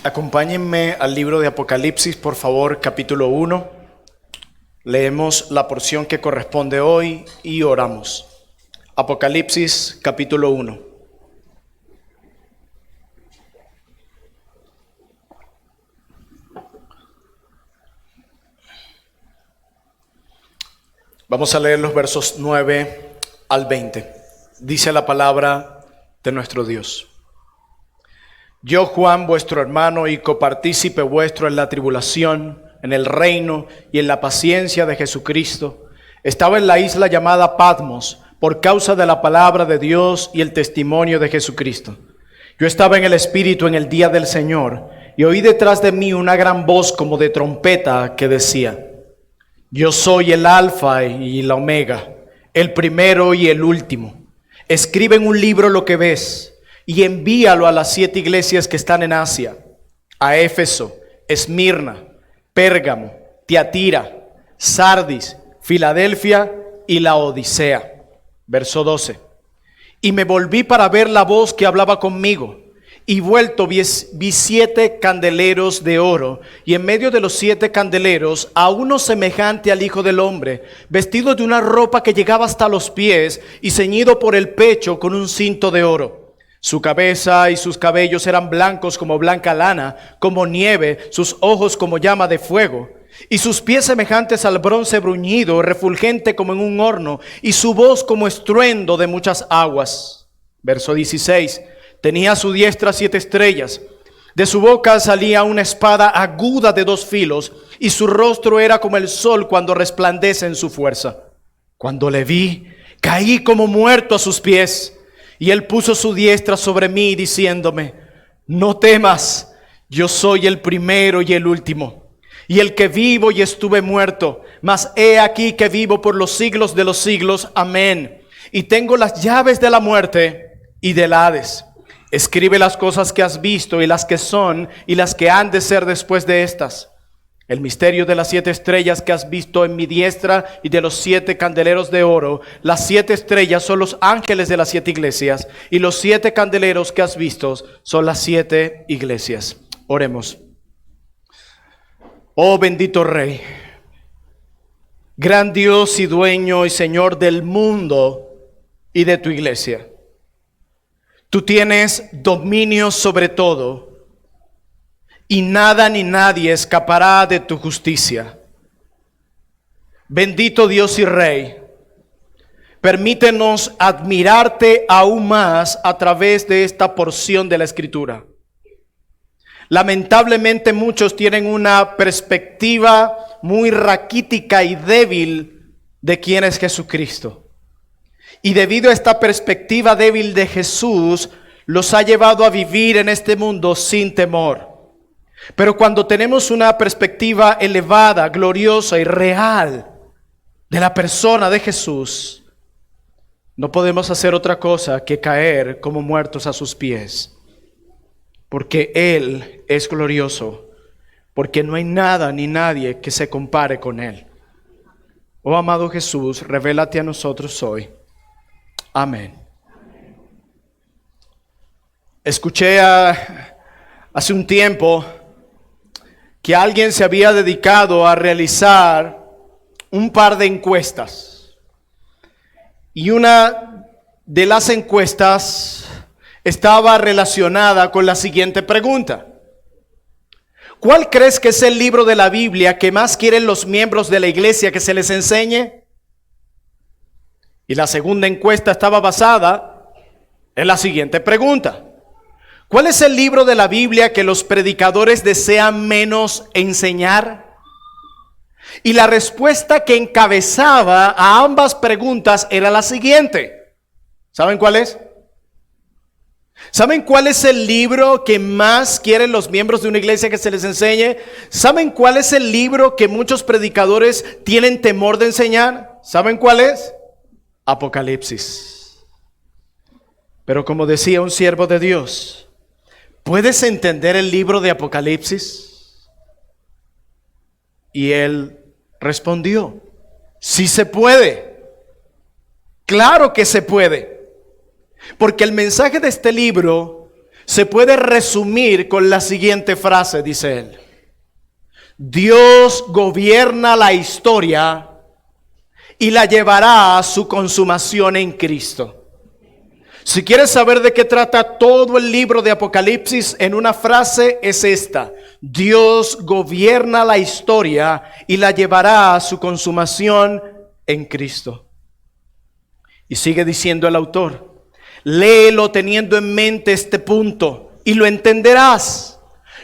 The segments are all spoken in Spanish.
Acompáñenme al libro de Apocalipsis, por favor, capítulo 1. Leemos la porción que corresponde hoy y oramos. Apocalipsis, capítulo 1. Vamos a leer los versos 9 al 20. Dice la palabra de nuestro Dios. Yo, Juan, vuestro hermano y copartícipe vuestro en la tribulación, en el reino y en la paciencia de Jesucristo, estaba en la isla llamada Patmos por causa de la palabra de Dios y el testimonio de Jesucristo. Yo estaba en el Espíritu en el día del Señor y oí detrás de mí una gran voz como de trompeta que decía: Yo soy el Alfa y la Omega, el primero y el último. Escribe en un libro lo que ves y envíalo a las 7 iglesias que están en Asia: a Éfeso, Esmirna, Pérgamo, Tiatira, Sardis, Filadelfia y Laodicea. Verso 12. Y me volví para ver la voz que hablaba conmigo, y vuelto vi 7 candeleros de oro, y en medio de los 7 candeleros a uno semejante al Hijo del Hombre, vestido de una ropa que llegaba hasta los pies y ceñido por el pecho con un cinto de oro. Su cabeza y sus cabellos eran blancos como blanca lana, como nieve, sus ojos como llama de fuego, y sus pies semejantes al bronce bruñido, refulgente como en un horno, y su voz como estruendo de muchas aguas. Verso 16. Tenía a su diestra 7 estrellas. De su boca salía una espada aguda de 2 filos, y su rostro era como el sol cuando resplandece en su fuerza. Cuando le vi, caí como muerto a sus pies. Y él puso su diestra sobre mí, diciéndome: No temas, yo soy el primero y el último, y el que vivo y estuve muerto, mas he aquí que vivo por los siglos de los siglos. Amén. Y tengo las llaves de la muerte y del Hades. Escribe las cosas que has visto, y las que son, y las que han de ser después de estas. El misterio de las 7 estrellas que has visto en mi diestra y de los 7 candeleros de oro. Las 7 estrellas son los ángeles de las 7 iglesias, y los 7 candeleros que has visto son las 7 iglesias. Oremos. Oh bendito Rey, gran Dios y dueño y Señor del mundo y de tu iglesia. Tú tienes dominio sobre todo, y nada ni nadie escapará de tu justicia. Bendito Dios y Rey, permítenos admirarte aún más a través de esta porción de la Escritura. Lamentablemente muchos tienen una perspectiva muy raquítica y débil de quién es Jesucristo. Y debido a esta perspectiva débil de Jesús, los ha llevado a vivir en este mundo sin temor. Pero cuando tenemos una perspectiva elevada, gloriosa y real de la persona de Jesús, no podemos hacer otra cosa que caer como muertos a sus pies. Porque Él es glorioso, porque no hay nada ni nadie que se compare con Él. Oh amado Jesús, revélate a nosotros hoy. Amén. Escuché hace un tiempo que alguien se había dedicado a realizar un par de encuestas. Y una de las encuestas estaba relacionada con la siguiente pregunta: ¿cuál crees que es el libro de la Biblia que más quieren los miembros de la iglesia que se les enseñe? Y la segunda encuesta estaba basada en la siguiente pregunta: ¿cuál es el libro de la Biblia que los predicadores desean menos enseñar? Y la respuesta que encabezaba a ambas preguntas era la siguiente. ¿Saben cuál es? ¿Saben cuál es el libro que más quieren los miembros de una iglesia que se les enseñe? ¿Saben cuál es el libro que muchos predicadores tienen temor de enseñar? ¿Saben cuál es? Apocalipsis. Pero como decía un siervo de Dios, ¿puedes entender el libro de Apocalipsis? Y él respondió: sí se puede. Claro que se puede. Porque el mensaje de este libro se puede resumir con la siguiente frase, dice él. Dios gobierna la historia y la llevará a su consumación en Cristo. Si quieres saber de qué trata todo el libro de Apocalipsis, en una frase es esta: Dios gobierna la historia y la llevará a su consumación en Cristo. Y sigue diciendo el autor, léelo teniendo en mente este punto y lo entenderás.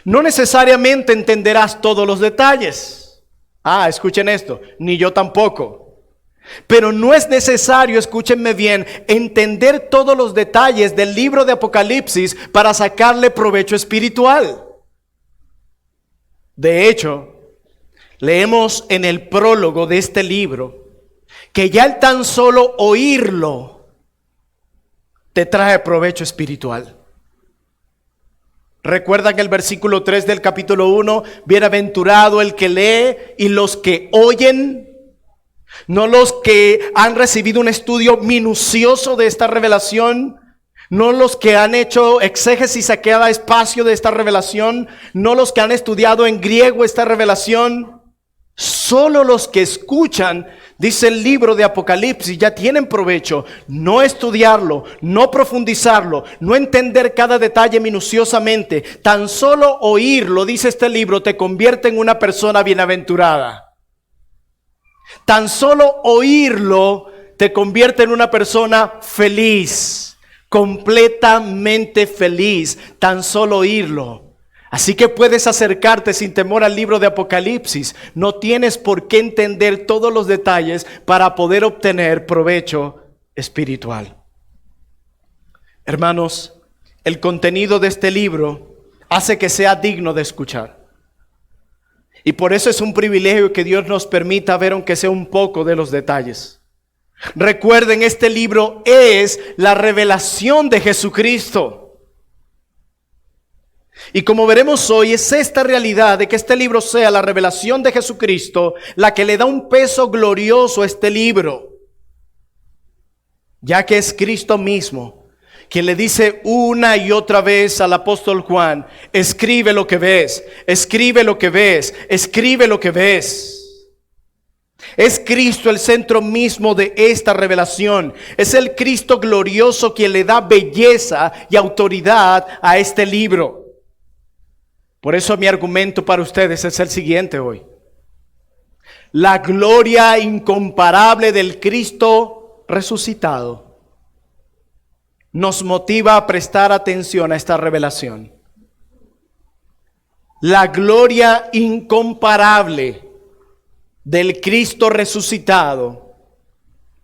No necesariamente entenderás todos los detalles. Escuchen esto, ni yo tampoco. Pero no es necesario, escúchenme bien, entender todos los detalles del libro de Apocalipsis para sacarle provecho espiritual. De hecho, leemos en el prólogo de este libro que ya el tan solo oírlo te trae provecho espiritual. Recuerdan el versículo 3 del capítulo 1, bienaventurado el que lee y los que oyen. No los que han recibido un estudio minucioso de esta revelación, no los que han hecho exégesis a cada espacio de esta revelación, no los que han estudiado en griego esta revelación, solo los que escuchan, dice el libro de Apocalipsis, ya tienen provecho. No estudiarlo, no profundizarlo, no entender cada detalle minuciosamente, tan solo oírlo, dice este libro, te convierte en una persona bienaventurada. Tan solo oírlo te convierte en una persona feliz, completamente feliz, tan solo oírlo. Así que puedes acercarte sin temor al libro de Apocalipsis. No tienes por qué entender todos los detalles para poder obtener provecho espiritual. Hermanos, el contenido de este libro hace que sea digno de escuchar. Y por eso es un privilegio que Dios nos permita ver aunque sea un poco de los detalles. Recuerden, este libro es la revelación de Jesucristo. Y como veremos hoy, es esta realidad de que este libro sea la revelación de Jesucristo la que le da un peso glorioso a este libro. Ya que es Cristo mismo quien le dice una y otra vez al apóstol Juan, escribe lo que ves, escribe lo que ves, escribe lo que ves. Es Cristo el centro mismo de esta revelación. Es el Cristo glorioso quien le da belleza y autoridad a este libro. Por eso mi argumento para ustedes es el siguiente hoy. La gloria incomparable del Cristo resucitado nos motiva a prestar atención a esta revelación. La gloria incomparable del Cristo resucitado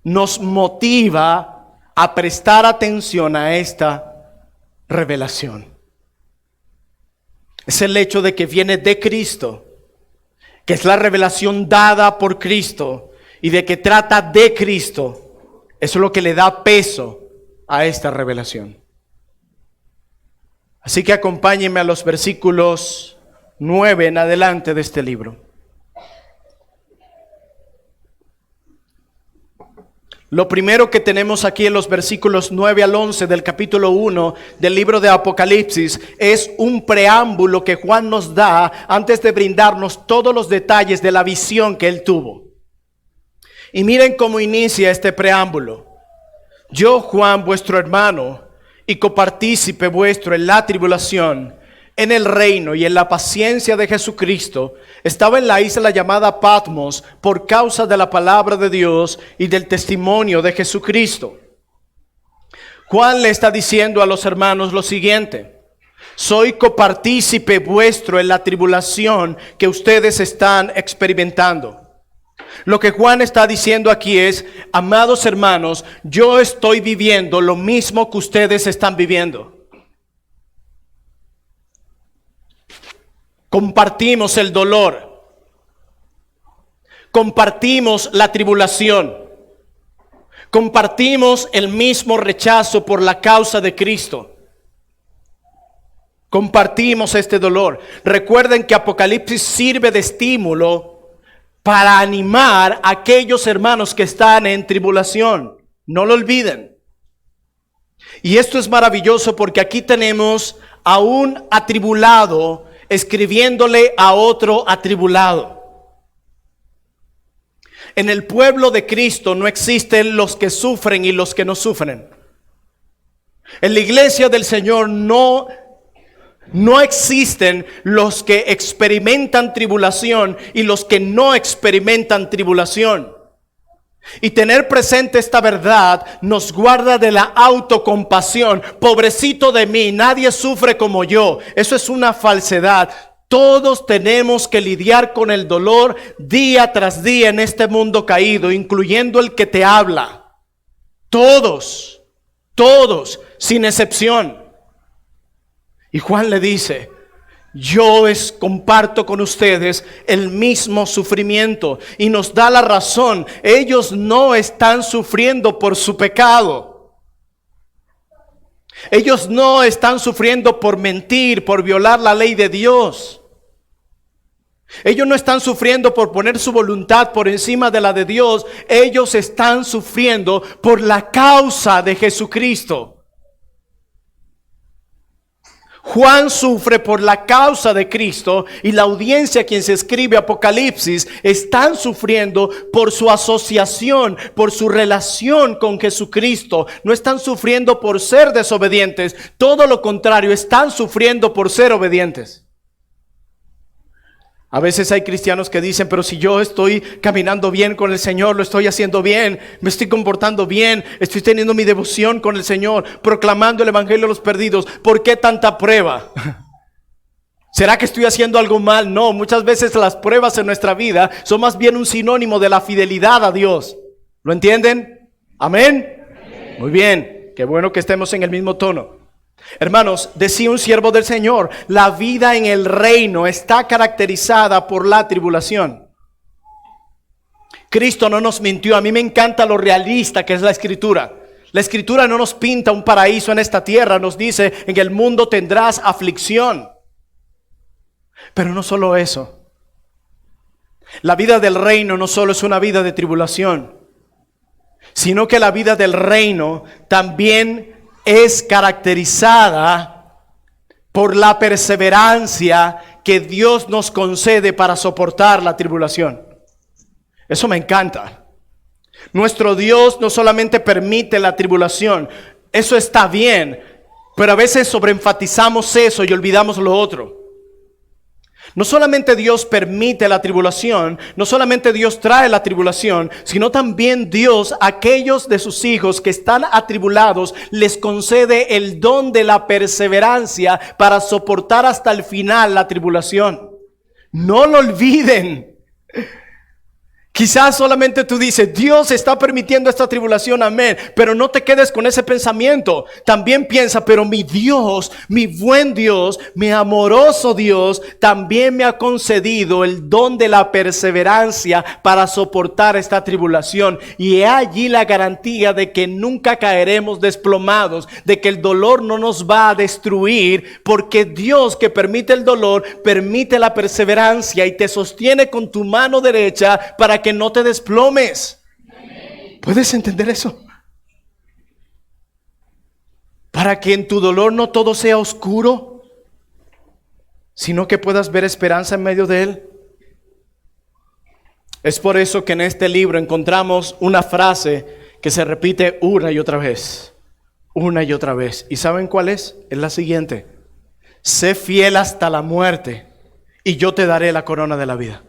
nos motiva a prestar atención a esta revelación. Es el hecho de que viene de Cristo, que es la revelación dada por Cristo y de que trata de Cristo. Eso es lo que le da peso a esta revelación. Así que acompáñenme a los versículos 9 en adelante de este libro. Lo primero que tenemos aquí en los versículos 9 al 11 del capítulo 1 del libro de Apocalipsis es un preámbulo que Juan nos da antes de brindarnos todos los detalles de la visión que él tuvo. Y miren cómo inicia este preámbulo. Yo, Juan, vuestro hermano, y copartícipe vuestro en la tribulación, en el reino y en la paciencia de Jesucristo, estaba en la isla llamada Patmos por causa de la palabra de Dios y del testimonio de Jesucristo. Juan le está diciendo a los hermanos lo siguiente: soy copartícipe vuestro en la tribulación que ustedes están experimentando. Lo que Juan está diciendo aquí es: amados hermanos, yo estoy viviendo lo mismo que ustedes están viviendo. Compartimos el dolor, compartimos la tribulación, compartimos el mismo rechazo por la causa de Cristo. Compartimos este dolor. Recuerden que Apocalipsis sirve de estímulo para animar a aquellos hermanos que están en tribulación. No lo olviden. Y esto es maravilloso porque aquí tenemos a un atribulado escribiéndole a otro atribulado. En el pueblo de Cristo no existen los que sufren y los que no sufren. En la iglesia del Señor no existen los que experimentan tribulación y los que no experimentan tribulación. Y tener presente esta verdad nos guarda de la autocompasión. Pobrecito de mí, nadie sufre como yo. Eso es una falsedad. Todos tenemos que lidiar con el dolor día tras día en este mundo caído, incluyendo el que te habla. Todos, sin excepción. Y Juan le dice: yo comparto con ustedes el mismo sufrimiento, y nos da la razón. Ellos no están sufriendo por su pecado. Ellos no están sufriendo por mentir, por violar la ley de Dios. Ellos no están sufriendo por poner su voluntad por encima de la de Dios. Ellos están sufriendo por la causa de Jesucristo. Juan sufre por la causa de Cristo, y la audiencia a quien se escribe Apocalipsis están sufriendo por su asociación, por su relación con Jesucristo. No están sufriendo por ser desobedientes, todo lo contrario, están sufriendo por ser obedientes. A veces hay cristianos que dicen: pero si yo estoy caminando bien con el Señor, lo estoy haciendo bien, me estoy comportando bien, estoy teniendo mi devoción con el Señor, proclamando el evangelio a los perdidos, ¿por qué tanta prueba? ¿Será que estoy haciendo algo mal? No, muchas veces las pruebas en nuestra vida son más bien un sinónimo de la fidelidad a Dios. ¿Lo entienden? ¿Amén? Amén. Muy bien, qué bueno que estemos en el mismo tono. Hermanos, decía un siervo del Señor: la vida en el reino está caracterizada por la tribulación. Cristo no nos mintió. A mí me encanta lo realista que es la Escritura. La Escritura no nos pinta un paraíso en esta tierra. Nos dice: en el mundo tendrás aflicción. Pero no solo eso. La vida del reino no solo es una vida de tribulación, sino que la vida del reino también es caracterizada por la perseverancia que Dios nos concede para soportar la tribulación. Eso me encanta. Nuestro Dios no solamente permite la tribulación, eso está bien, pero a veces sobreenfatizamos eso y olvidamos lo otro. No solamente Dios permite la tribulación, no solamente Dios trae la tribulación, sino también Dios a aquellos de sus hijos que están atribulados les concede el don de la perseverancia para soportar hasta el final la tribulación. No lo olviden. Quizás solamente tú dices: Dios está permitiendo esta tribulación, amén. Pero no te quedes con ese pensamiento. También piensa: pero mi Dios, mi buen Dios, mi amoroso Dios, también me ha concedido el don de la perseverancia para soportar esta tribulación. Y he allí la garantía de que nunca caeremos desplomados, de que el dolor no nos va a destruir, porque Dios, que permite el dolor, permite la perseverancia y te sostiene con tu mano derecha para que no te desplomes. ¿Puedes entender eso? Para que en tu dolor no todo sea oscuro, sino que puedas ver esperanza en medio de él. Es por eso que en este libro encontramos una frase que se repite una y otra vez. Una y otra vez. ¿Y saben cuál es? Es la siguiente: sé fiel hasta la muerte y yo te daré la corona de la vida.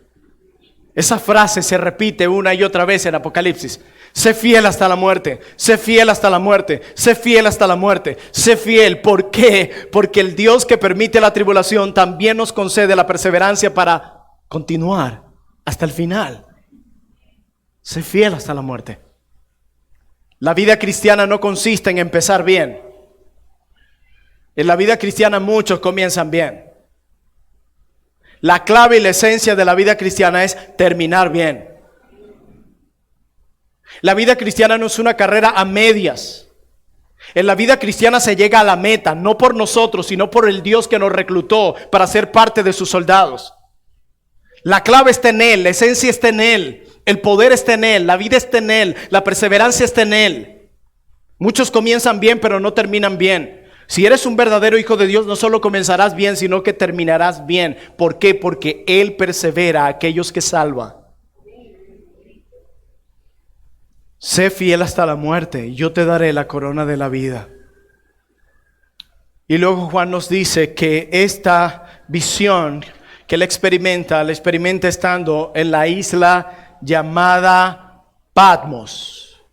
Esa frase se repite una y otra vez en Apocalipsis. Sé fiel hasta la muerte, sé fiel hasta la muerte, sé fiel hasta la muerte, sé fiel. ¿Por qué? Porque el Dios que permite la tribulación también nos concede la perseverancia para continuar hasta el final. Sé fiel hasta la muerte. La vida cristiana no consiste en empezar bien. En la vida cristiana muchos comienzan bien. La clave y la esencia de la vida cristiana es terminar bien. La vida cristiana no es una carrera a medias. En la vida cristiana se llega a la meta, no por nosotros, sino por el Dios que nos reclutó para ser parte de sus soldados. La clave está en Él, la esencia está en Él, el poder está en Él, la vida está en Él, la perseverancia está en Él. Muchos comienzan bien, pero no terminan bien. Si eres un verdadero hijo de Dios, no solo comenzarás bien, sino que terminarás bien. ¿Por qué? Porque Él persevera a aquellos que salva. Sé fiel hasta la muerte, y yo te daré la corona de la vida. Y luego Juan nos dice que esta visión que él experimenta, la experimenta estando en la isla llamada Patmos.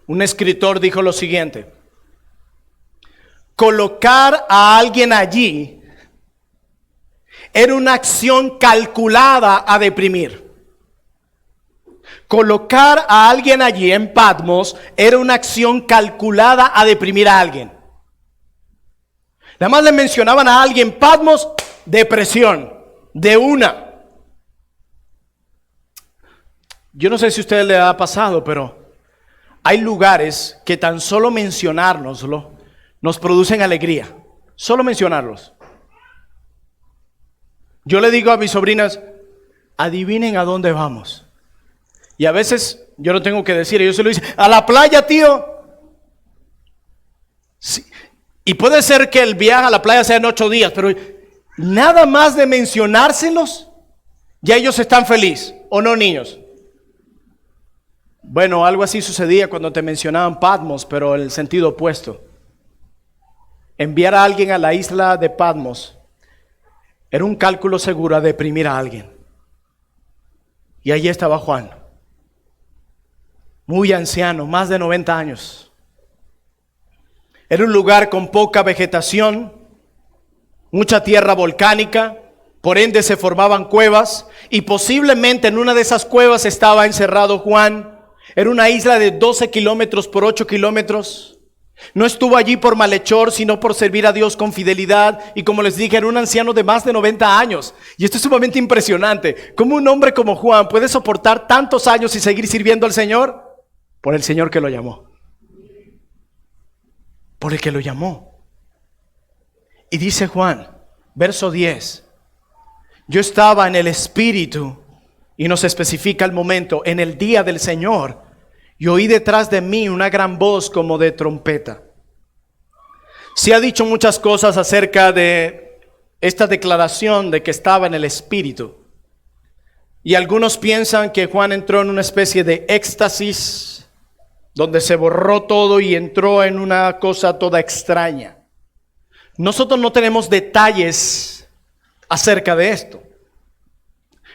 Un escritor dijo lo siguiente: colocar a alguien allí era una acción calculada a deprimir. Colocar a alguien allí en Patmos era una acción calculada a deprimir a alguien. Nada más le mencionaban a alguien Patmos, depresión, de una. Yo no sé si a ustedes les ha pasado, pero hay lugares que tan solo mencionárnoslo nos producen alegría. Solo mencionarlos. Yo le digo a mis sobrinas, adivinen a dónde vamos. Y a veces yo no tengo que decir, ellos se lo dicen, a la playa, tío. Sí. Y puede ser que el viaje a la playa sea en 8 días, pero nada más de mencionárselos, ya ellos están felices, ¿o no, niños? Bueno, algo así sucedía cuando te mencionaban Patmos, pero en el sentido opuesto. Enviar a alguien a la isla de Patmos era un cálculo seguro a deprimir a alguien. Y allí estaba Juan, muy anciano, más de 90 años. Era un lugar con poca vegetación, mucha tierra volcánica, por ende se formaban cuevas, y posiblemente en una de esas cuevas estaba encerrado Juan. Era una isla de 12 kilómetros por 8 kilómetros. No estuvo allí por malhechor, sino por servir a Dios con fidelidad. Y como les dije, era un anciano de más de 90 años. Y esto es sumamente impresionante. ¿Cómo un hombre como Juan puede soportar tantos años y seguir sirviendo al Señor? Por el Señor que lo llamó. Por el que lo llamó. Y dice Juan, verso 10. Yo estaba en el Espíritu, y nos especifica el momento, en el día del Señor, y oí detrás de mí una gran voz como de trompeta. Se ha dicho muchas cosas acerca de esta declaración de que estaba en el Espíritu. Y algunos piensan que Juan entró en una especie de éxtasis, donde se borró todo y entró en una cosa toda extraña. Nosotros no tenemos detalles acerca de esto.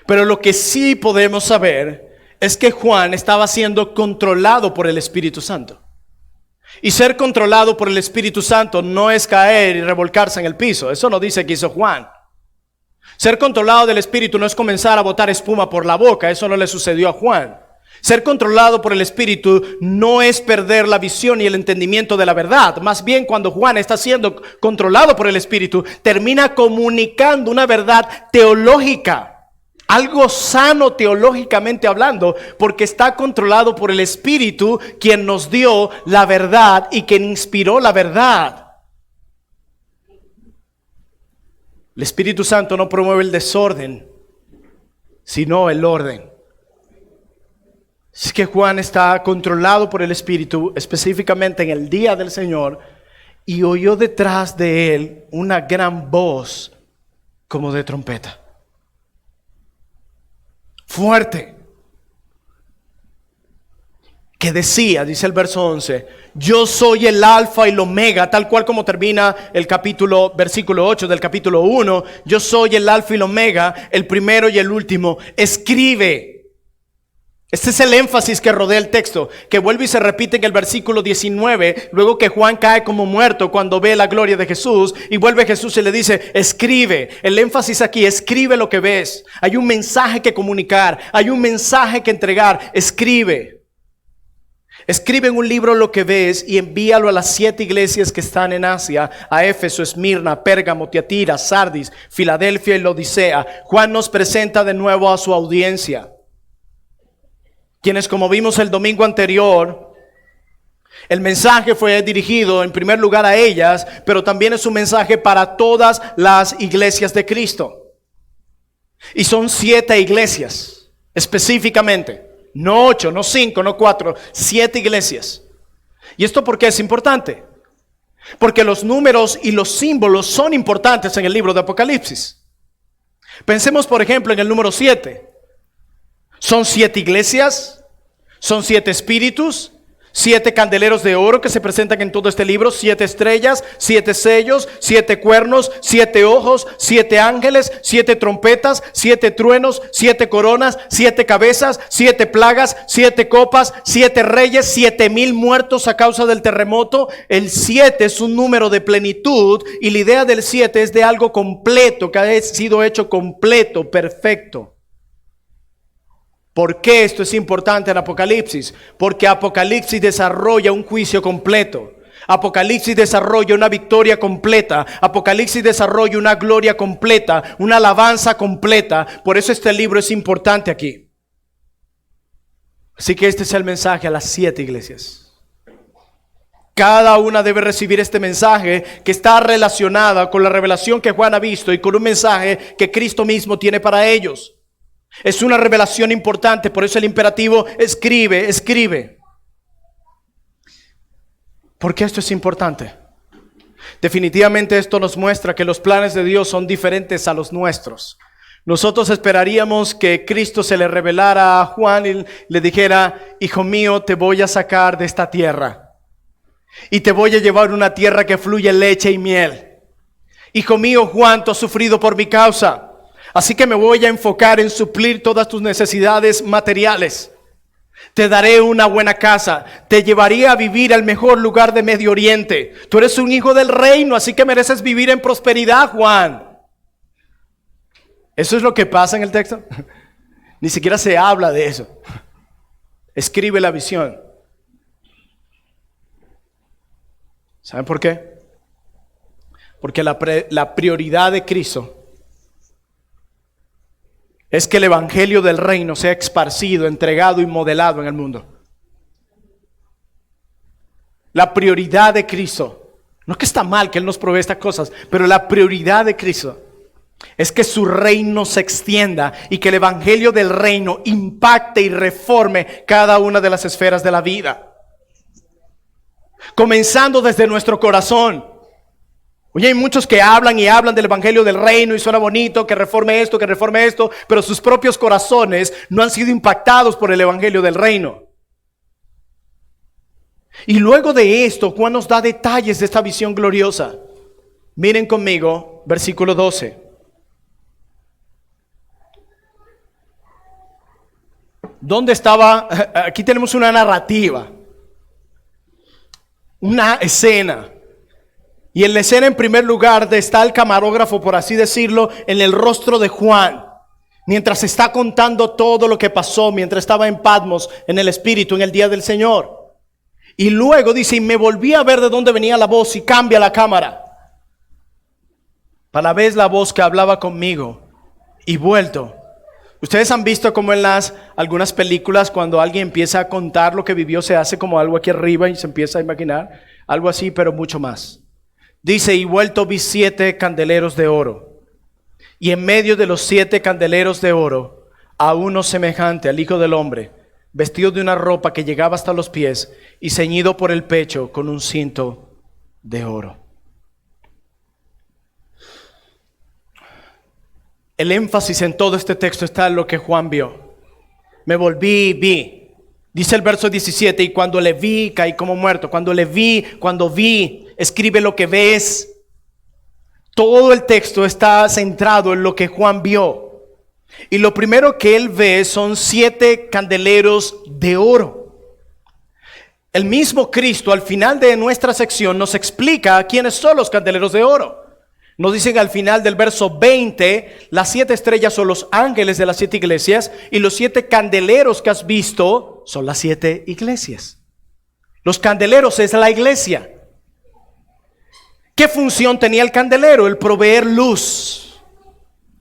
Pero lo que sí podemos saber es que Juan estaba siendo controlado por el Espíritu Santo. Y ser controlado por el Espíritu Santo no es caer y revolcarse en el piso. Eso no dice que hizo Juan. Ser controlado del Espíritu no es comenzar a botar espuma por la boca. Eso no le sucedió a Juan. Ser controlado por el Espíritu no es perder la visión y el entendimiento de la verdad. Más bien, cuando Juan está siendo controlado por el Espíritu, termina comunicando una verdad teológica. Algo sano teológicamente hablando, porque está controlado por el Espíritu, quien nos dio la verdad y quien inspiró la verdad. El Espíritu Santo no promueve el desorden, sino el orden. Es que Juan está controlado por el Espíritu, específicamente en el día del Señor, y oyó detrás de él una gran voz como de trompeta. Fuerte, que decía, dice el verso 11, yo soy el alfa y el omega, tal cual como termina el versículo 8 del capítulo 1, yo soy el alfa y el omega, el primero y el último, escribe. Este es el énfasis que rodea el texto, que vuelve y se repite en el versículo 19, luego que Juan cae como muerto cuando ve la gloria de Jesús, y vuelve Jesús y le dice, escribe. El énfasis aquí, escribe lo que ves. Hay un mensaje que comunicar, hay un mensaje que entregar, escribe. Escribe en un libro lo que ves y envíalo a las 7 iglesias que están en Asia, a Éfeso, Esmirna, Pérgamo, Tiatira, Sardis, Filadelfia y Laodicea. Juan nos presenta de nuevo a su audiencia, quienes, como vimos el domingo anterior, el mensaje fue dirigido en primer lugar a ellas, pero también es un mensaje para todas las iglesias de Cristo. Y son 7 iglesias específicamente, No 8, no 5, no 4, 7 iglesias. ¿Y esto por qué es importante? Porque los números y los símbolos son importantes en el libro de Apocalipsis. Pensemos, por ejemplo, en el número 7. Son 7 iglesias, son 7 espíritus, 7 candeleros de oro que se presentan en todo este libro, 7 estrellas, 7 sellos, 7 cuernos, 7 ojos, 7 ángeles, 7 trompetas, 7 truenos, 7 coronas, 7 cabezas, 7 plagas, 7 copas, 7 reyes, 7,000 muertos a causa del terremoto. El 7 es un número de plenitud y la idea del 7 es de algo completo, que ha sido hecho completo, perfecto. ¿Por qué esto es importante en Apocalipsis? Porque Apocalipsis desarrolla un juicio completo. Apocalipsis desarrolla una victoria completa. Apocalipsis desarrolla una gloria completa, una alabanza completa. Por eso este libro es importante aquí. Así que este es el mensaje a las 7 iglesias. Cada una debe recibir este mensaje que está relacionada con la revelación que Juan ha visto y con un mensaje que Cristo mismo tiene para ellos. Es una revelación importante, por eso el imperativo escribe, escribe. ¿Por qué esto es importante? Definitivamente esto nos muestra que los planes de Dios son diferentes a los nuestros. Nosotros esperaríamos que Cristo se le revelara a Juan y le dijera: hijo mío, te voy a sacar de esta tierra y te voy a llevar a una tierra que fluye leche y miel. Hijo mío, Juan, tú has sufrido por mi causa. Así que me voy a enfocar en suplir todas tus necesidades materiales. Te daré una buena casa. Te llevaré a vivir al mejor lugar de Medio Oriente. Tú eres un hijo del reino, así que mereces vivir en prosperidad, Juan. ¿Eso es lo que pasa en el texto? Ni siquiera se habla de eso. Escribe la visión. ¿Saben por qué? Porque la prioridad de Cristo es que el evangelio del reino sea esparcido, entregado y modelado en el mundo. La prioridad de Cristo, no es que está mal que Él nos provee estas cosas, pero la prioridad de Cristo es que su reino se extienda y que el evangelio del reino impacte y reforme cada una de las esferas de la vida. Comenzando desde nuestro corazón. Oye, hay muchos que hablan y hablan del evangelio del reino y suena bonito, que reforme esto, pero sus propios corazones no han sido impactados por el evangelio del reino. Y luego de esto, Juan nos da detalles de esta visión gloriosa. Miren conmigo, versículo 12. ¿Dónde estaba? Aquí tenemos una narrativa, una escena. Y en la escena, en primer lugar, está el camarógrafo, por así decirlo, en el rostro de Juan, mientras está contando todo lo que pasó, mientras estaba en Patmos, en el Espíritu, en el día del Señor. Y luego dice: y me volví a ver de dónde venía la voz, y cambia la cámara. Para ver la voz que hablaba conmigo, y vuelto. Ustedes han visto como en algunas películas, cuando alguien empieza a contar lo que vivió, se hace como algo aquí arriba y se empieza a imaginar algo así, pero mucho más. Dice: y vuelto vi 7 candeleros de oro, y en medio de los 7 candeleros de oro, a uno semejante al Hijo del Hombre, vestido de una ropa que llegaba hasta los pies, y ceñido por el pecho con un cinto de oro. El énfasis en todo este texto está en lo que Juan vio. Me volví y vi. Dice el verso 17: y cuando le vi, caí como muerto. Cuando vi, escribe lo que ves. Todo el texto está centrado en lo que Juan vio. Y lo primero que él ve son 7 candeleros de oro. El mismo Cristo, al final de nuestra sección, nos explica quiénes son los candeleros de oro. Nos dicen al final del verso 20, las 7 estrellas son los ángeles de las 7 iglesias, y los 7 candeleros que has visto son las 7 iglesias. Los candeleros es la iglesia. ¿Qué función tenía el candelero? El proveer luz.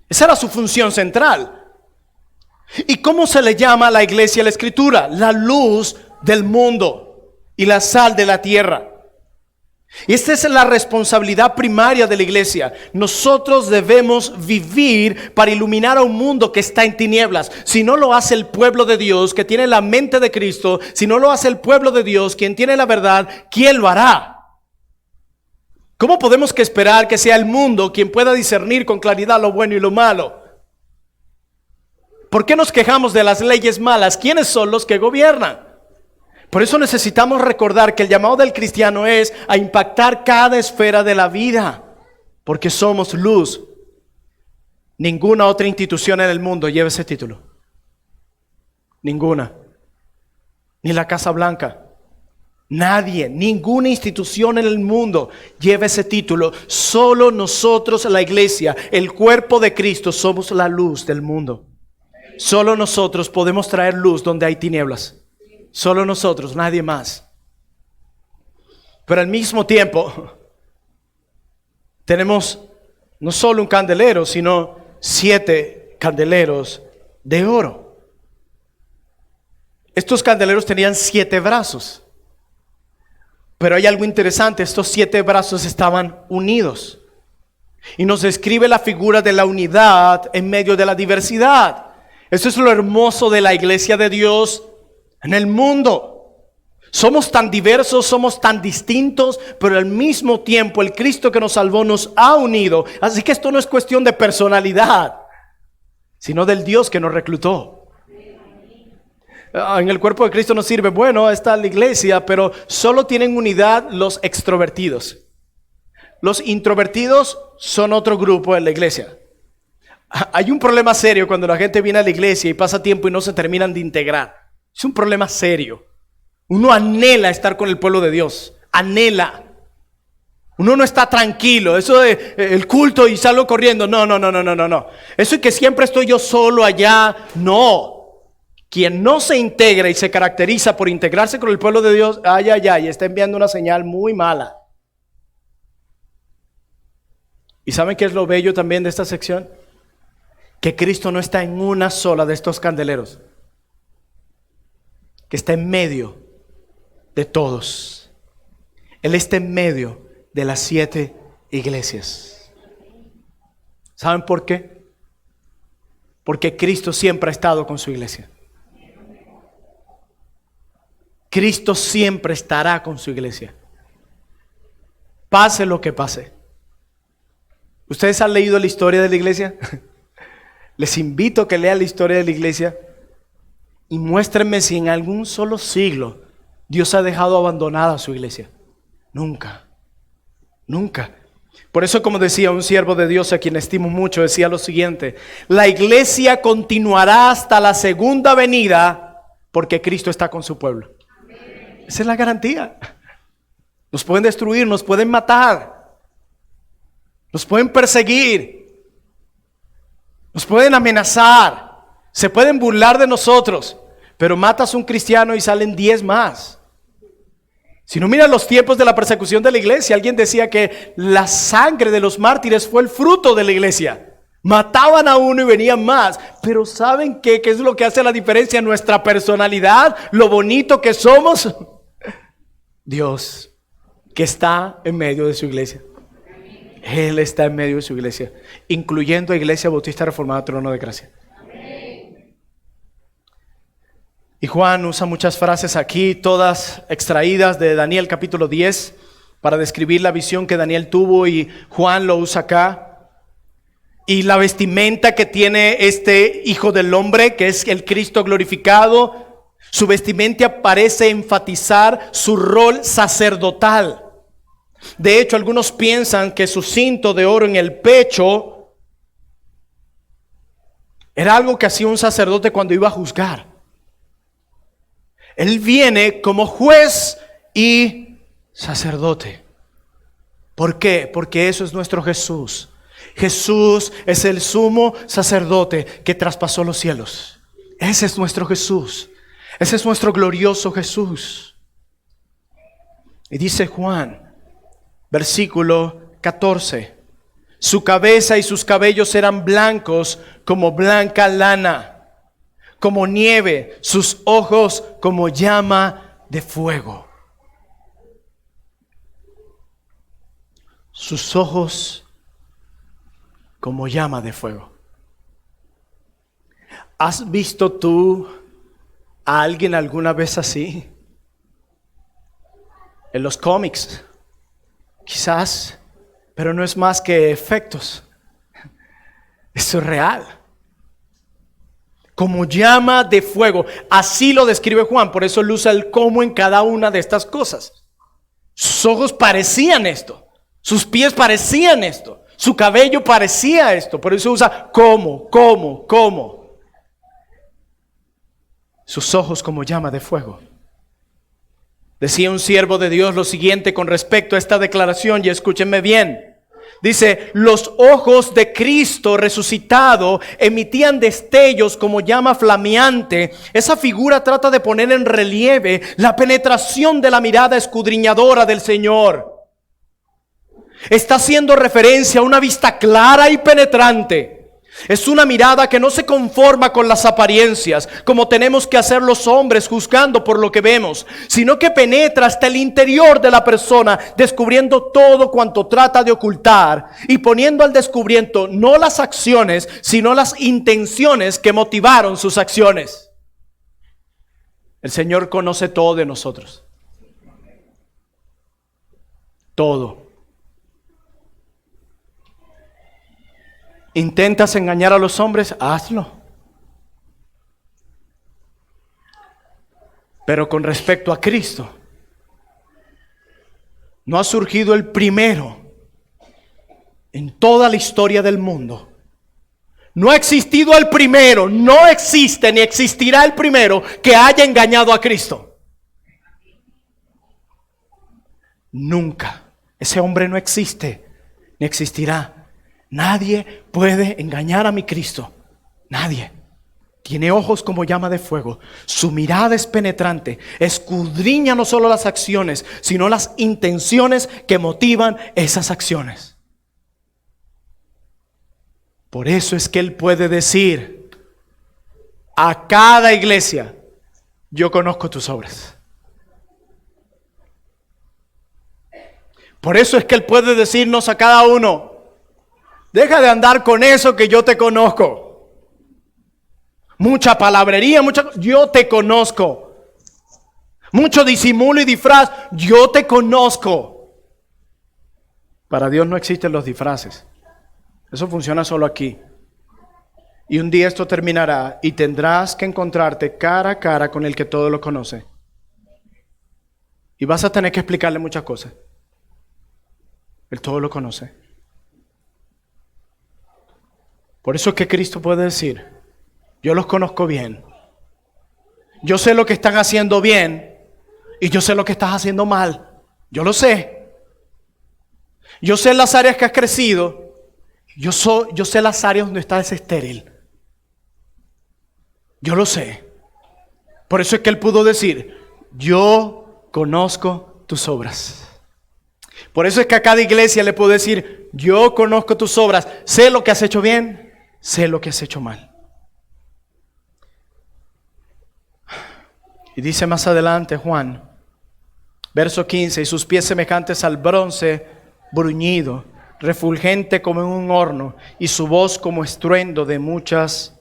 Esa era su función central. ¿Y cómo se le llama a la iglesia en la Escritura? La luz del mundo y la sal de la tierra. Y esta es la responsabilidad primaria de la iglesia. Nosotros debemos vivir para iluminar a un mundo que está en tinieblas. Si no lo hace el pueblo de Dios, que tiene la mente de Cristo, si no lo hace el pueblo de Dios, quien tiene la verdad, ¿quién lo hará? ¿Cómo podemos esperar que sea el mundo quien pueda discernir con claridad lo bueno y lo malo? ¿Por qué nos quejamos de las leyes malas? ¿Quiénes son los que gobiernan? Por eso necesitamos recordar que el llamado del cristiano es a impactar cada esfera de la vida, porque somos luz. Ninguna otra institución en el mundo lleva ese título. Ninguna. Ni la Casa Blanca. Nadie, ninguna institución en el mundo lleva ese título. Solo nosotros, la iglesia, el cuerpo de Cristo, somos la luz del mundo. Solo nosotros podemos traer luz donde hay tinieblas. Solo nosotros, nadie más. Pero al mismo tiempo, tenemos no solo un candelero, sino 7 candeleros de oro. Estos candeleros tenían 7 brazos. Pero hay algo interesante, estos 7 brazos estaban unidos. Y nos describe la figura de la unidad en medio de la diversidad. Eso es lo hermoso de la iglesia de Dios en el mundo. Somos tan diversos, somos tan distintos, pero al mismo tiempo el Cristo que nos salvó nos ha unido. Así que esto no es cuestión de personalidad, sino del Dios que nos reclutó. En el cuerpo de Cristo nos sirve, bueno, está la iglesia, pero solo tienen unidad los extrovertidos. Los introvertidos son otro grupo en la iglesia. Hay un problema serio cuando la gente viene a la iglesia y pasa tiempo y no se terminan de integrar. Es un problema serio. Uno anhela estar con el pueblo de Dios. Anhela. Uno no está tranquilo. Eso de el culto y salgo corriendo. No. Eso de que siempre estoy yo solo allá. No. Quien no se integra y se caracteriza por integrarse con el pueblo de Dios, está enviando una señal muy mala. ¿Y saben qué es lo bello también de esta sección? Que Cristo no está en una sola de estos candeleros. Que está en medio de todos. Él está en medio de las 7 iglesias. ¿Saben por qué? Porque Cristo siempre ha estado con su iglesia. Cristo siempre estará con su iglesia. Pase lo que pase. ¿Ustedes han leído la historia de la iglesia? Les invito a que lean la historia de la iglesia. Y muéstrenme si en algún solo siglo Dios ha dejado abandonada a su iglesia. Nunca. Por eso, como decía un siervo de Dios a quien estimo mucho, decía lo siguiente: la iglesia continuará hasta la segunda venida porque Cristo está con su pueblo. Esa es la garantía. Nos pueden destruir, nos pueden matar, nos pueden perseguir, nos pueden amenazar. Se pueden burlar de nosotros, pero matas a un cristiano y salen 10 más. Si no miran los tiempos de la persecución de la iglesia, alguien decía que la sangre de los mártires fue el fruto de la iglesia. Mataban a uno y venían más. Pero ¿saben qué? ¿Qué es lo que hace la diferencia? Nuestra personalidad, lo bonito que somos. Dios, que está en medio de su iglesia. Él está en medio de su iglesia, incluyendo a Iglesia Bautista Reformada Trono de Gracia. Y Juan usa muchas frases aquí, todas extraídas de Daniel capítulo 10, para describir la visión que Daniel tuvo, y Juan lo usa acá. Y la vestimenta que tiene este Hijo del Hombre, que es el Cristo glorificado, su vestimenta parece enfatizar su rol sacerdotal. De hecho, algunos piensan que su cinto de oro en el pecho era algo que hacía un sacerdote cuando iba a juzgar. Él viene como juez y sacerdote. ¿Por qué? Porque eso es nuestro Jesús. Jesús es el sumo sacerdote que traspasó los cielos. Ese es nuestro Jesús. Ese es nuestro glorioso Jesús. Y dice Juan, versículo 14: su cabeza y sus cabellos eran blancos como blanca lana, como nieve, sus ojos como llama de fuego. sus ojos como llama de fuego. ¿Has visto tú a alguien alguna vez así? En los cómics, quizás, pero no es más que efectos. Eso es real. Como llama de fuego. Así lo describe Juan, por eso él usa el como en cada una de estas cosas. Sus ojos parecían esto, sus pies parecían esto, su cabello parecía esto, por eso usa como. Sus ojos como llama de fuego. Decía un siervo de Dios lo siguiente con respecto a esta declaración, y escúchenme bien. Dice, los ojos de Cristo resucitado emitían destellos como llama flameante. Esa figura trata de poner en relieve la penetración de la mirada escudriñadora del Señor. Está haciendo referencia a una vista clara y penetrante. Es una mirada que no se conforma con las apariencias, como tenemos que hacer los hombres juzgando por lo que vemos, sino que penetra hasta el interior de la persona, descubriendo todo cuanto trata de ocultar y poniendo al descubrimiento no las acciones, sino las intenciones que motivaron sus acciones. El Señor conoce todo de nosotros. Todo. ¿Intentas engañar a los hombres? Hazlo. Pero con respecto a Cristo, no ha surgido el primero en toda la historia del mundo. No ha existido el primero, no existe ni existirá el primero que haya engañado a Cristo. Nunca. Ese hombre no existe ni existirá. Nadie puede engañar a mi Cristo. Nadie. Tiene ojos como llama de fuego. Su mirada es penetrante. Escudriña no solo las acciones, sino las intenciones que motivan esas acciones. Por eso es que Él puede decir a cada iglesia, yo conozco tus obras. Por eso es que Él puede decirnos a cada uno, deja de andar con eso que yo te conozco. Mucha palabrería, yo te conozco. Mucho disimulo y disfraz, yo te conozco. Para Dios no existen los disfraces. Eso funciona solo aquí. Y un día esto terminará y tendrás que encontrarte cara a cara con el que todo lo conoce. Y vas a tener que explicarle muchas cosas. Él todo lo conoce. Por eso es que Cristo puede decir, yo los conozco bien. Yo sé lo que están haciendo bien y yo sé lo que estás haciendo mal. Yo lo sé. Yo sé las áreas que has crecido. Yo sé las áreas donde estás estéril. Yo lo sé. Por eso es que Él pudo decir, yo conozco tus obras. Por eso es que a cada iglesia le puedo decir, yo conozco tus obras. Sé lo que has hecho bien. Sé lo que has hecho mal. Y dice más adelante Juan, verso 15, y sus pies semejantes al bronce bruñido, refulgente como en un horno, y su voz como estruendo de muchas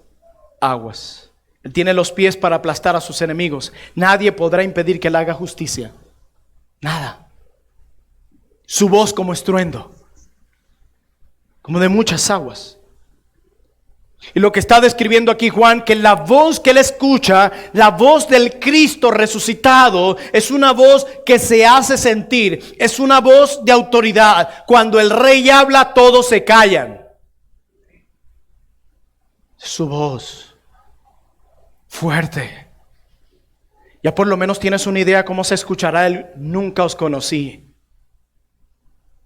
aguas. Él tiene los pies para aplastar a sus enemigos. Nadie podrá impedir que Él haga justicia. Nada. Su voz como estruendo, como de muchas aguas. Y lo que está describiendo aquí Juan, que la voz que él escucha, la voz del Cristo resucitado, es una voz que se hace sentir, es una voz de autoridad. Cuando el rey habla, todos se callan. Su voz fuerte. Ya por lo menos tienes una idea cómo se escuchará el nunca os conocí.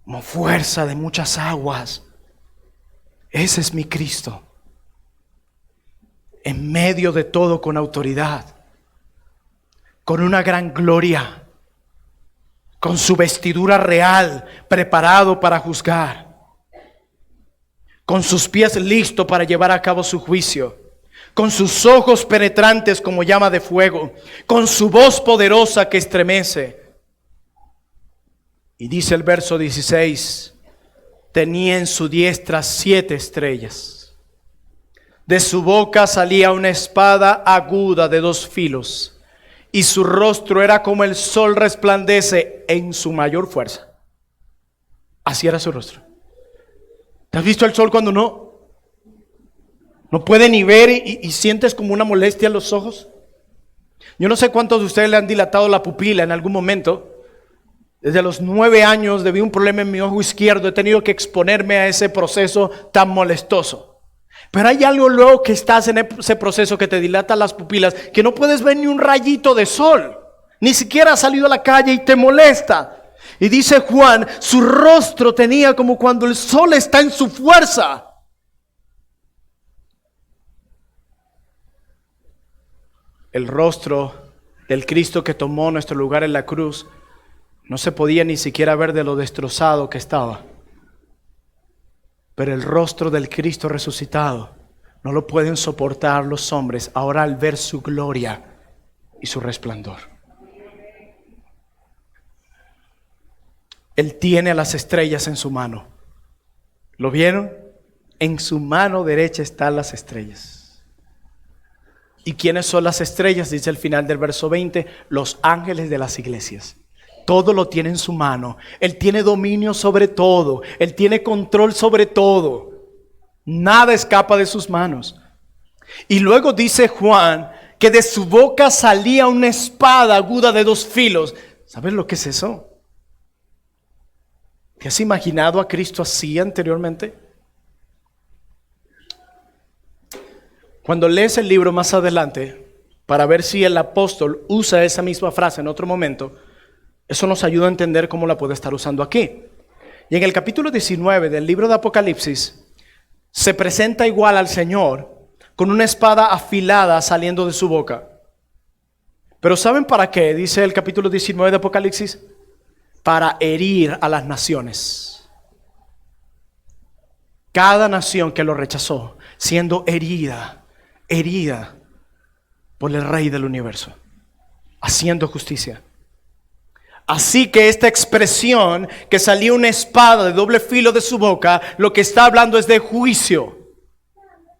Como fuerza de muchas aguas. Ese es mi Cristo. En medio de todo con autoridad, con una gran gloria, con su vestidura real, preparado para juzgar, con sus pies listos para llevar a cabo su juicio, con sus ojos penetrantes como llama de fuego, con su voz poderosa que estremece. Y dice el verso 16, tenía en su diestra 7 estrellas. De su boca salía una espada aguda de 2 filos, y su rostro era como el sol resplandece en su mayor fuerza. Así era su rostro. ¿Te has visto el sol cuando no puede ni ver y sientes como una molestia en los ojos? Yo no sé cuántos de ustedes le han dilatado la pupila en algún momento. Desde los 9 años debido a un problema en mi ojo izquierdo, he tenido que exponerme a ese proceso tan molestoso. Pero hay algo luego que estás en ese proceso que te dilata las pupilas, que no puedes ver ni un rayito de sol, ni siquiera has salido a la calle y te molesta. Y dice Juan, su rostro tenía como cuando el sol está en su fuerza. El rostro del Cristo que tomó nuestro lugar en la cruz no se podía ni siquiera ver de lo destrozado que estaba. Pero el rostro del Cristo resucitado no lo pueden soportar los hombres ahora al ver su gloria y su resplandor. Él tiene a las estrellas en su mano. ¿Lo vieron? En su mano derecha están las estrellas. ¿Y quiénes son las estrellas? Dice el final del verso 20, los ángeles de las iglesias. Todo lo tiene en su mano. Él tiene dominio sobre todo. Él tiene control sobre todo. Nada escapa de sus manos. Y luego dice Juan que de su boca salía una espada aguda de 2 filos. ¿Sabes lo que es eso? ¿Te has imaginado a Cristo así anteriormente? Cuando lees el libro más adelante, para ver si el apóstol usa esa misma frase en otro momento, eso nos ayuda a entender cómo la puede estar usando aquí. Y en el capítulo 19 del libro de Apocalipsis, se presenta igual al Señor con una espada afilada saliendo de su boca. Pero ¿saben para qué? Dice el capítulo 19 de Apocalipsis. Para herir a las naciones. Cada nación que lo rechazó, siendo herida por el Rey del universo, haciendo justicia. Así que esta expresión, que salía una espada de doble filo de su boca, lo que está hablando es de juicio.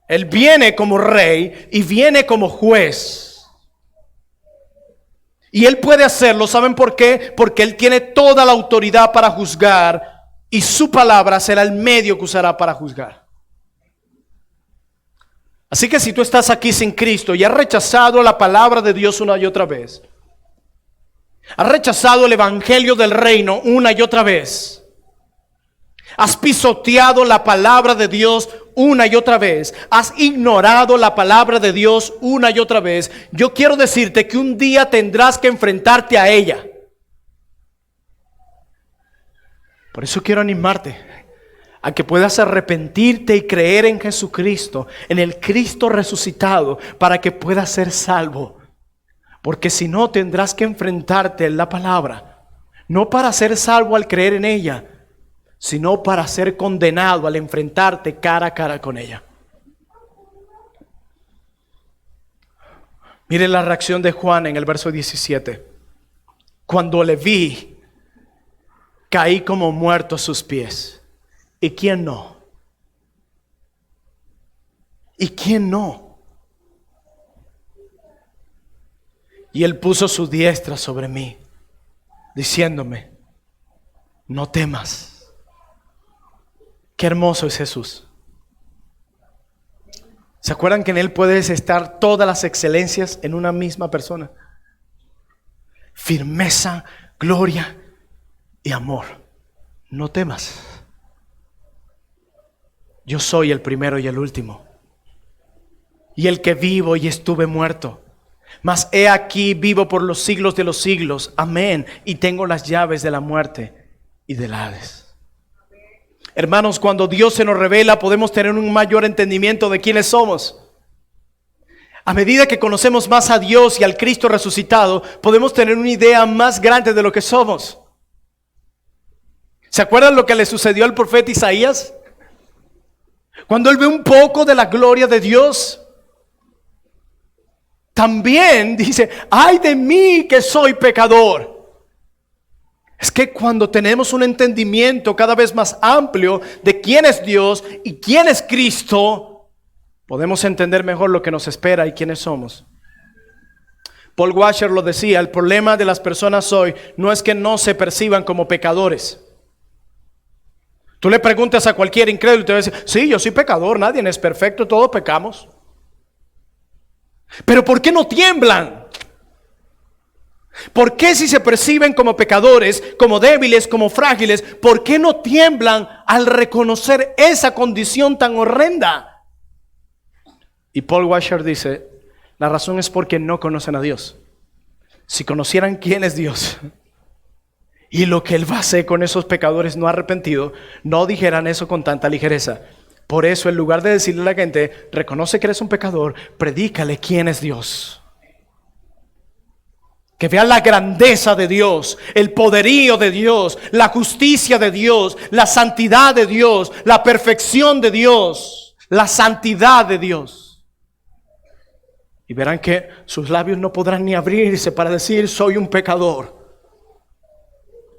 Él viene como rey y viene como juez. Y Él puede hacerlo, ¿saben por qué? Porque Él tiene toda la autoridad para juzgar y su palabra será el medio que usará para juzgar. Así que si tú estás aquí sin Cristo y has rechazado la palabra de Dios una y otra vez, has rechazado el evangelio del reino una y otra vez, has pisoteado la palabra de Dios una y otra vez, has ignorado la palabra de Dios una y otra vez, yo quiero decirte que un día tendrás que enfrentarte a ella. Por eso quiero animarte a que puedas arrepentirte y creer en Jesucristo, en el Cristo resucitado, para que puedas ser salvo. Porque si no, tendrás que enfrentarte en la palabra, no para ser salvo al creer en ella, sino para ser condenado al enfrentarte cara a cara con ella. Mire la reacción de Juan en el verso 17. Cuando le vi, caí como muerto a sus pies. ¿Y quién no? ¿Y quién no? Y Él puso su diestra sobre mí, diciéndome, no temas. Qué hermoso es Jesús. ¿Se acuerdan que en Él puedes estar todas las excelencias en una misma persona? Firmeza, gloria y amor. No temas. Yo soy el primero y el último, y el que vivo y estuve muerto. Mas he aquí vivo por los siglos de los siglos. Amén. Y tengo las llaves de la muerte y del Hades. Hermanos, cuando Dios se nos revela, podemos tener un mayor entendimiento de quiénes somos. A medida que conocemos más a Dios y al Cristo resucitado, podemos tener una idea más grande de lo que somos. ¿Se acuerdan lo que le sucedió al profeta Isaías? Cuando él ve un poco de la gloria de Dios, también dice, ay de mí que soy pecador. Es que cuando tenemos un entendimiento cada vez más amplio de quién es Dios y quién es Cristo, podemos entender mejor lo que nos espera y quiénes somos. Paul Washer lo decía, el problema de las personas hoy no es que no se perciban como pecadores. Tú le preguntas a cualquier incrédulo y te va a decir, sí, yo soy pecador, nadie es perfecto, todos pecamos. Pero ¿por qué no tiemblan? ¿Por qué si se perciben como pecadores, como débiles, como frágiles, por qué no tiemblan al reconocer esa condición tan horrenda? Y Paul Washer dice, la razón es porque no conocen a Dios. Si conocieran quién es Dios y lo que Él va a hacer con esos pecadores no arrepentidos, no dijeran eso con tanta ligereza. Por eso, en lugar de decirle a la gente, reconoce que eres un pecador, predícale quién es Dios. Que vean la grandeza de Dios, el poderío de Dios, la justicia de Dios, la santidad de Dios, la perfección de Dios, la santidad de Dios. Y verán que sus labios no podrán ni abrirse para decir, soy un pecador.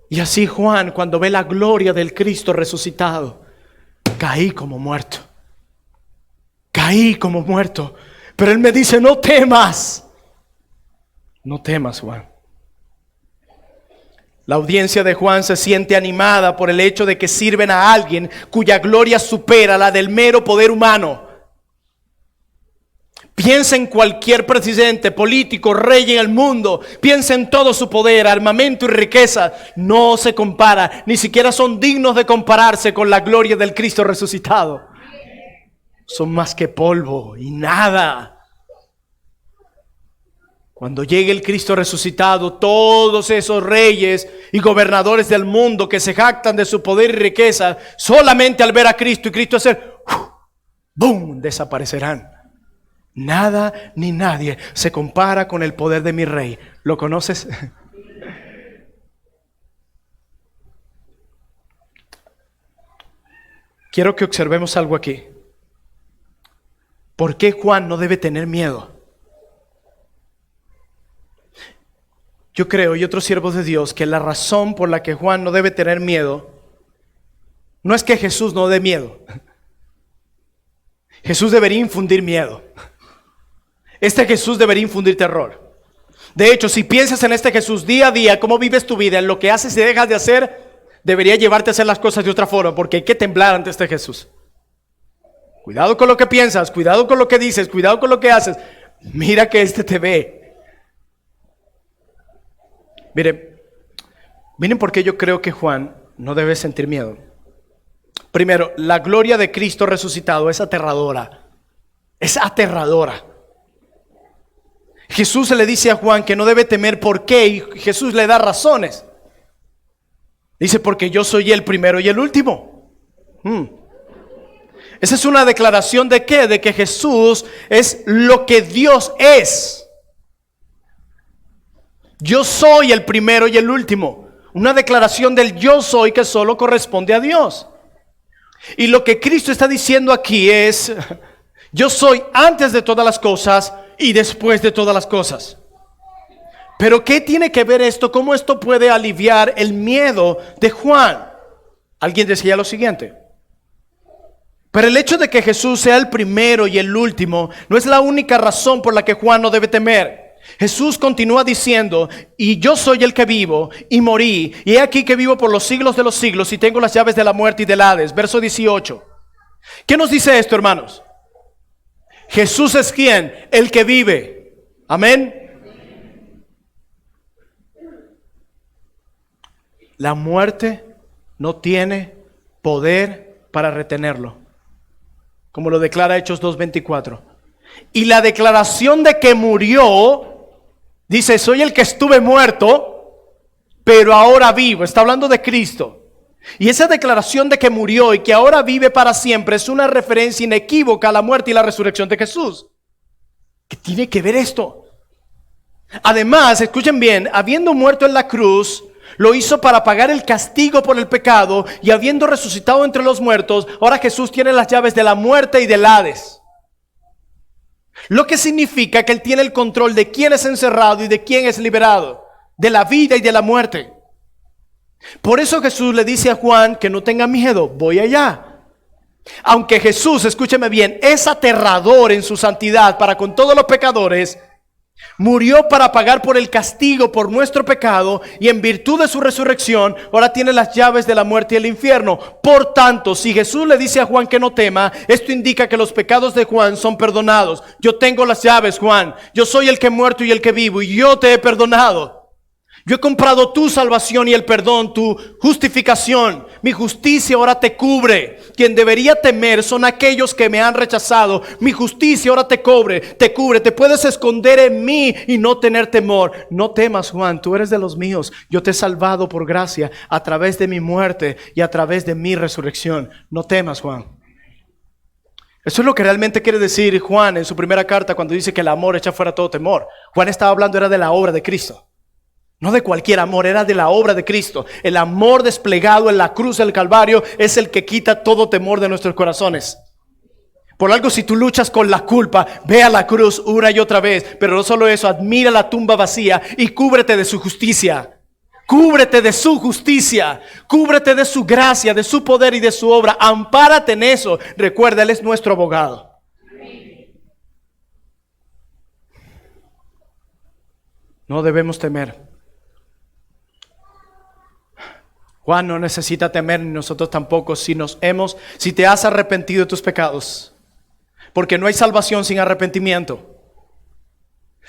Y así Juan, cuando ve la gloria del Cristo resucitado, caí como muerto. Caí como muerto. Pero él me dice, no temas. No temas, Juan. La audiencia de Juan se siente animada por el hecho de que sirven a alguien cuya gloria supera la del mero poder humano. Piensa en cualquier presidente, político, rey en el mundo. Piensa en todo su poder, armamento y riqueza. No se compara, ni siquiera son dignos de compararse con la gloria del Cristo resucitado. Son más que polvo y nada. Cuando llegue el Cristo resucitado, todos esos reyes y gobernadores del mundo que se jactan de su poder y riqueza, solamente al ver a Cristo y Cristo hacer ¡boom!, desaparecerán. Nada ni nadie se compara con el poder de mi rey. ¿Lo conoces? Quiero que observemos algo aquí. ¿Por qué Juan no debe tener miedo? Yo creo, y otros siervos de Dios, que la razón por la que Juan no debe tener miedo no es que Jesús no dé miedo. Jesús debería infundir miedo. Este Jesús debería infundir terror. De hecho, si piensas en este Jesús día a día, cómo vives tu vida, en lo que haces y dejas de hacer, debería llevarte a hacer las cosas de otra forma, porque hay que temblar ante este Jesús. Cuidado con lo que piensas, cuidado con lo que dices, cuidado con lo que haces. Mira que este te ve. Miren por qué yo creo que Juan no debe sentir miedo. Primero, la gloria de Cristo resucitado es aterradora. Es aterradora. Jesús le dice a Juan que no debe temer. ¿Por qué? Y Jesús le da razones. Dice, porque yo soy el primero y el último. Esa es una declaración ¿de qué? De que Jesús es lo que Dios es. Yo soy el primero y el último. Una declaración del yo soy que solo corresponde a Dios. Y lo que Cristo está diciendo aquí es, yo soy antes de todas las cosas y después de todas las cosas. Pero ¿qué tiene que ver esto? ¿Cómo esto puede aliviar el miedo de Juan? Alguien decía lo siguiente. Pero el hecho de que Jesús sea el primero y el último no es la única razón por la que Juan no debe temer. Jesús continúa diciendo, y yo soy el que vivo y morí, y he aquí que vivo por los siglos de los siglos y tengo las llaves de la muerte y del Hades. Verso 18. ¿Qué nos dice esto, hermanos? Jesús es ¿quién? El que vive. Amén. La muerte no tiene poder para retenerlo, como lo declara Hechos 2:24. Y la declaración de que murió, dice, soy el que estuve muerto, pero ahora vivo. Está hablando de Cristo. Y esa declaración de que murió y que ahora vive para siempre es una referencia inequívoca a la muerte y la resurrección de Jesús. ¿Qué tiene que ver esto? Además, escuchen bien, habiendo muerto en la cruz, lo hizo para pagar el castigo por el pecado, y habiendo resucitado entre los muertos, ahora Jesús tiene las llaves de la muerte y del Hades. Lo que significa que Él tiene el control de quién es encerrado y de quién es liberado, de la vida y de la muerte. Por eso Jesús le dice a Juan que no tenga miedo, voy allá. Aunque Jesús, escúcheme bien, es aterrador en su santidad para con todos los pecadores, murió para pagar por el castigo por nuestro pecado y en virtud de su resurrección ahora tiene las llaves de la muerte y el infierno. Por tanto, si Jesús le dice a Juan que no tema, esto indica que los pecados de Juan son perdonados. Yo tengo las llaves, Juan. Yo soy el que he muerto y el que vivo y yo te he perdonado. Yo he comprado tu salvación y el perdón, tu justificación. Mi justicia ahora te cubre. Quien debería temer son aquellos que me han rechazado. Mi justicia ahora te cubre. Te puedes esconder en mí y no tener temor. No temas, Juan, tú eres de los míos. Yo te he salvado por gracia a través de mi muerte y a través de mi resurrección. No temas, Juan. Eso es lo que realmente quiere decir Juan en su primera carta cuando dice que el amor echa fuera todo temor. Juan estaba hablando era de la obra de Cristo. No de cualquier amor, era de la obra de Cristo. El amor desplegado en la cruz del Calvario es el que quita todo temor de nuestros corazones. Por algo, si tú luchas con la culpa, ve a la cruz una y otra vez. Pero no solo eso, admira la tumba vacía y cúbrete de su justicia. Cúbrete de su justicia. Cúbrete de su gracia, de su poder y de su obra. Ampárate en eso. Recuerda, Él es nuestro abogado. No debemos temer. Juan no necesita temer, ni nosotros tampoco, si te has arrepentido de tus pecados. Porque no hay salvación sin arrepentimiento.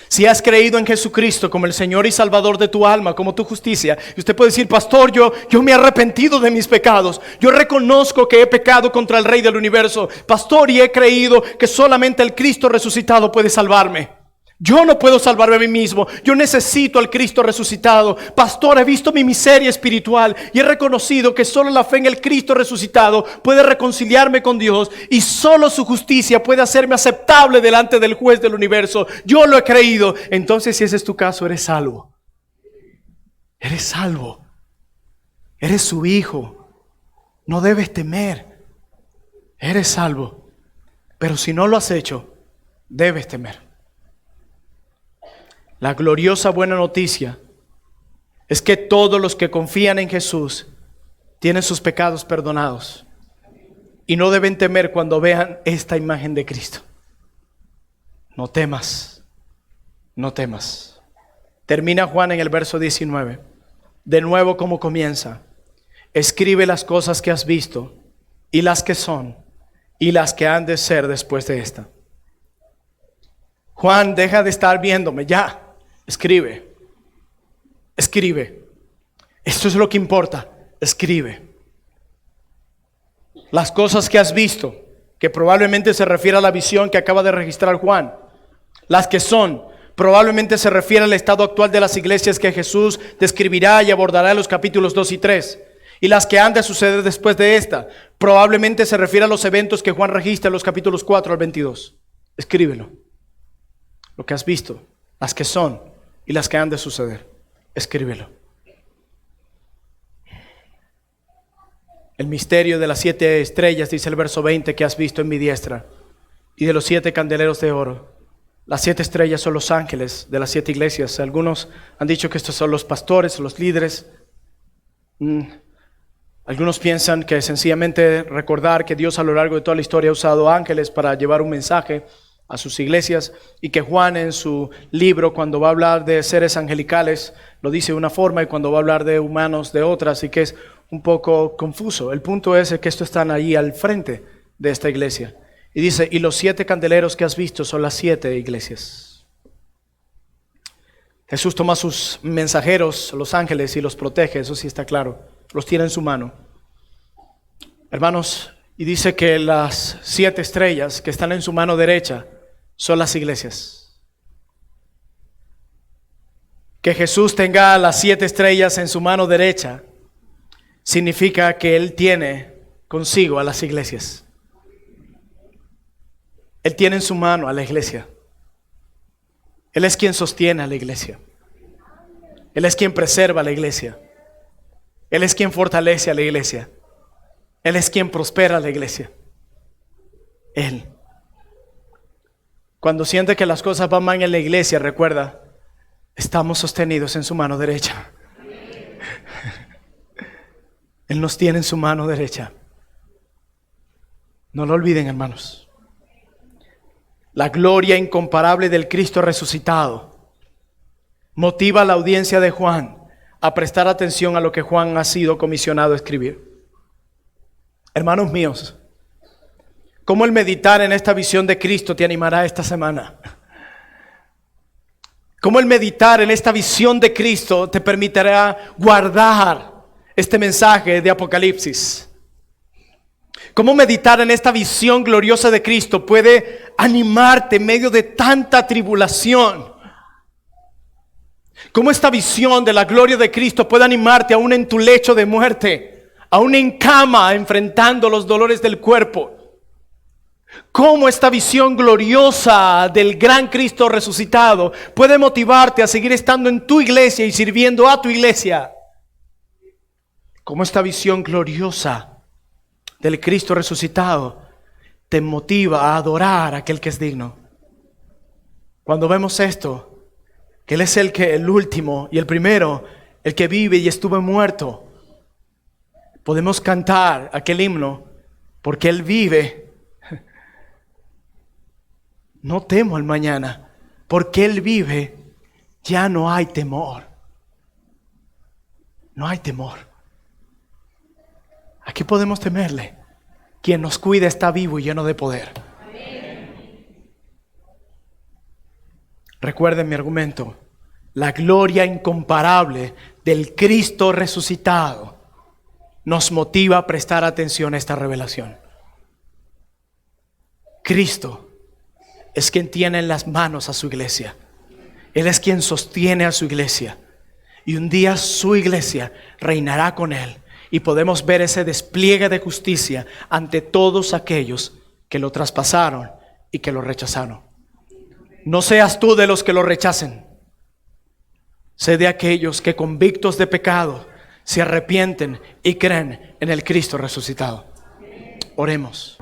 Si has creído en Jesucristo como el Señor y Salvador de tu alma, como tu justicia, y usted puede decir, pastor, yo me he arrepentido de mis pecados. Yo reconozco que he pecado contra el Rey del universo, pastor, y he creído que solamente el Cristo resucitado puede salvarme. Yo no puedo salvarme a mí mismo. Yo necesito al Cristo resucitado. Pastor, he visto mi miseria espiritual y he reconocido que solo la fe en el Cristo resucitado puede reconciliarme con Dios y solo su justicia puede hacerme aceptable delante del juez del universo. Yo lo he creído. Entonces, si ese es tu caso, eres salvo. Eres salvo. Eres su hijo. No debes temer. Eres salvo. Pero si no lo has hecho, debes temer. La gloriosa buena noticia es que todos los que confían en Jesús tienen sus pecados perdonados y no deben temer cuando vean esta imagen de Cristo. No temas, no temas. Termina Juan en el verso 19. De nuevo, como comienza: escribe las cosas que has visto y las que son y las que han de ser después de esta. Juan, deja de estar viéndome ya. Escribe. Escribe. Esto es lo que importa. Escribe. Las cosas que has visto, que probablemente se refiere a la visión que acaba de registrar Juan. Las que son, probablemente se refiere al estado actual de las iglesias que Jesús describirá y abordará en los capítulos 2 y 3. Y las que han de suceder después de esta, probablemente se refiere a los eventos que Juan registra en los capítulos 4 al 22. Escríbelo. Lo que has visto, las que son y las que han de suceder. Escríbelo. El misterio de las 7 estrellas, dice el verso 20, que has visto en mi diestra, y de los 7 candeleros de oro. Las 7 estrellas son los ángeles de las 7 iglesias. Algunos han dicho que estos son los pastores, los líderes. Algunos piensan que sencillamente recordar que Dios a lo largo de toda la historia ha usado ángeles para llevar un mensaje a sus iglesias, y que Juan en su libro, cuando va a hablar de seres angelicales, lo dice de una forma y cuando va a hablar de humanos de otra, así que es un poco confuso. El punto es que estos están allí al frente de esta iglesia. Y dice, y los 7 candeleros que has visto son las 7 iglesias. Jesús toma sus mensajeros, los ángeles, y los protege, eso sí está claro. Los tiene en su mano. Hermanos, y dice que las 7 estrellas que están en su mano derecha son las iglesias. Que Jesús tenga las 7 estrellas en su mano derecha significa que Él tiene consigo a las iglesias. Él tiene en su mano a la iglesia. Él es quien sostiene a la iglesia. Él es quien preserva a la iglesia. Él es quien fortalece a la iglesia. Él es quien prospera a la iglesia. Él. Cuando siente que las cosas van mal en la iglesia, recuerda, estamos sostenidos en su mano derecha. Él nos tiene en su mano derecha. No lo olviden, hermanos. La gloria incomparable del Cristo resucitado motiva a la audiencia de Juan a prestar atención a lo que Juan ha sido comisionado a escribir. Hermanos míos, ¿cómo el meditar en esta visión de Cristo te animará esta semana? ¿Cómo el meditar en esta visión de Cristo te permitirá guardar este mensaje de Apocalipsis? ¿Cómo meditar en esta visión gloriosa de Cristo puede animarte en medio de tanta tribulación? ¿Cómo esta visión de la gloria de Cristo puede animarte aún en tu lecho de muerte, aún en cama, enfrentando los dolores del cuerpo? ¿Cómo esta visión gloriosa del gran Cristo resucitado puede motivarte a seguir estando en tu iglesia y sirviendo a tu iglesia? ¿Cómo esta visión gloriosa del Cristo resucitado te motiva a adorar a aquel que es digno? Cuando vemos esto, que Él es el último y el primero, el que vive y estuvo muerto, podemos cantar aquel himno, porque Él vive. No temo al mañana, porque Él vive, ya no hay temor. No hay temor. ¿A qué podemos temerle? Quien nos cuida está vivo y lleno de poder. Recuerden mi argumento. La gloria incomparable del Cristo resucitado nos motiva a prestar atención a esta revelación. Cristo es quien tiene en las manos a su iglesia. Él es quien sostiene a su iglesia. Y un día su iglesia reinará con Él. Y podemos ver ese despliegue de justicia ante todos aquellos que lo traspasaron y que lo rechazaron. No seas tú de los que lo rechacen. Sé de aquellos que, convictos de pecado, se arrepienten y creen en el Cristo resucitado. Oremos.